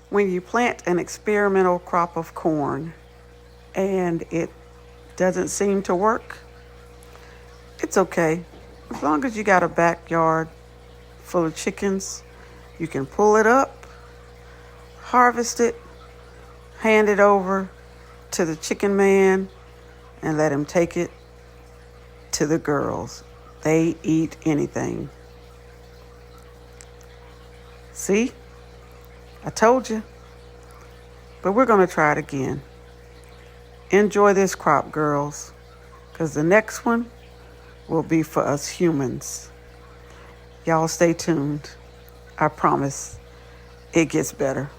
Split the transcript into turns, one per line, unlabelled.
When you plant an experimental crop of corn and it doesn't seem to work, it's okay. As long as you got a backyard full of chickens, you can pull it up, harvest it, hand it over to the chicken man, and let him take it to the girls. They eat anything. See? I told you. But we're going to try it again. Enjoy this crop, girls, because the next one will be for us humans. Y'all stay tuned. I promise it gets better.